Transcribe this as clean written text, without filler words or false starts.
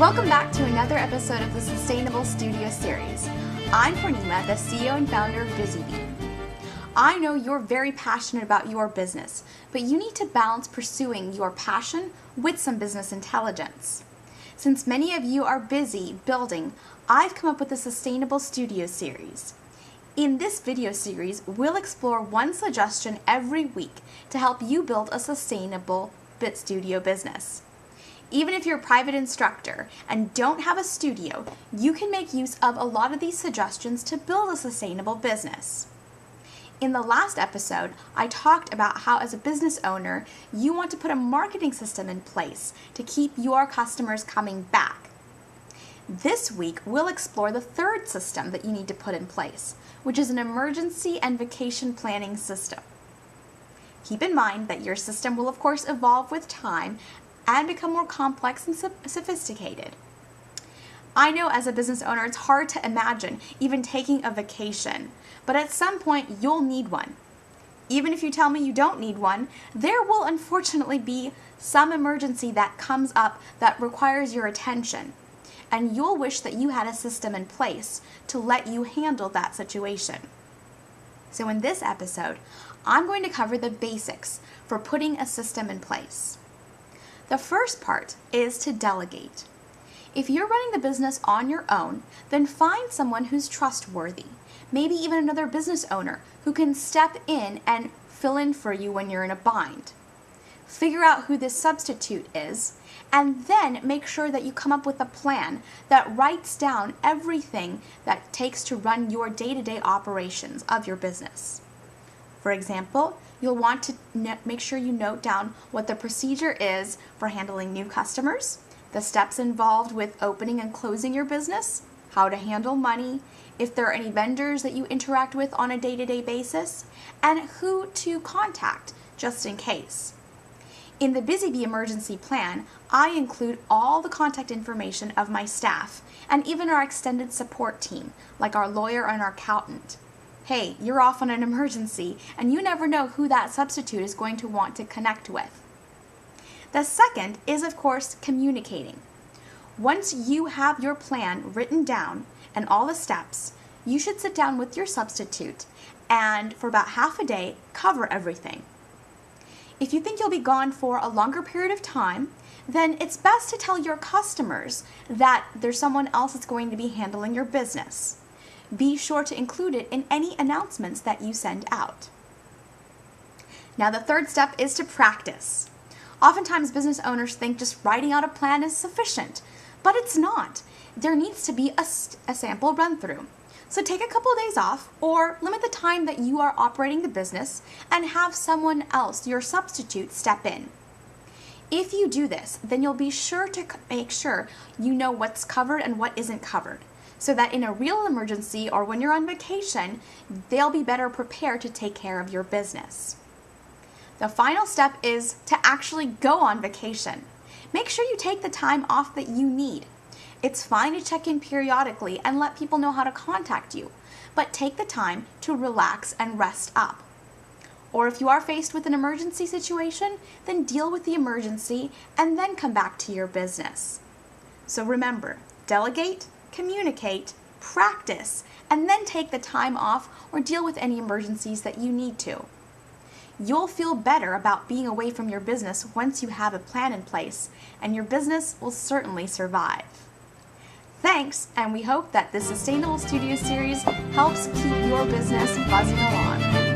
Welcome back to another episode of the Sustainable Studio Series. I'm Poornima, the CEO and founder of BizeeBee. I know you're very passionate about your business, but you need to balance pursuing your passion with some business intelligence. Since many of you are busy building, I've come up with the Sustainable Studio Series. In this video series, we'll explore one suggestion every week to help you build a sustainable Bit Studio business. Even if you're a private instructor and don't have a studio, you can make use of a lot of these suggestions to build a sustainable business. In the last episode, I talked about how as a business owner, you want to put a marketing system in place to keep your customers coming back. This week, we'll explore the third system that you need to put in place, which is an emergency and vacation planning system. Keep in mind that your system will of course evolve with time and become more complex and sophisticated. I know as a business owner it's hard to imagine even taking a vacation, but at some point you'll need one. Even if you tell me you don't need one, there will unfortunately be some emergency that comes up that requires your attention, and you'll wish that you had a system in place to let you handle that situation. So in this episode, I'm going to cover the basics for putting a system in place. The first part is to delegate. If you're running the business on your own, then find someone who's trustworthy, maybe even another business owner who can step in and fill in for you when you're in a bind. Figure out who this substitute is, and then make sure that you come up with a plan that writes down everything that it takes to run your day-to-day operations of your business. For example, you'll want to make sure you note down what the procedure is for handling new customers, the steps involved with opening and closing your business, how to handle money, if there are any vendors that you interact with on a day-to-day basis, and who to contact just in case. In the BizeeBee emergency plan, I include all the contact information of my staff and even our extended support team, like our lawyer and our accountant. Hey, you're off on an emergency, and you never know who that substitute is going to want to connect with. The second is, of course, communicating. Once you have your plan written down and all the steps, you should sit down with your substitute and, for about half a day, cover everything. If you think you'll be gone for a longer period of time, then it's best to tell your customers that there's someone else that's going to be handling your business. Be sure to include it in any announcements that you send out. Now, the third step is to practice. Oftentimes, business owners think just writing out a plan is sufficient, but it's not. There needs to be a sample run-through. So take a couple of days off or limit the time that you are operating the business and have someone else, your substitute, step in. If you do this, then you'll be sure to make sure you know what's covered and what isn't covered, so that in a real emergency or when you're on vacation, they'll be better prepared to take care of your business. The final step is to actually go on vacation. Make sure you take the time off that you need. It's fine to check in periodically and let people know how to contact you, but take the time to relax and rest up. Or if you are faced with an emergency situation, then deal with the emergency and then come back to your business. So remember, delegate, communicate, practice, and then take the time off or deal with any emergencies that you need to. You'll feel better about being away from your business once you have a plan in place, and your business will certainly survive. Thanks, and we hope that this Sustainable Studio Series helps keep your business buzzing along.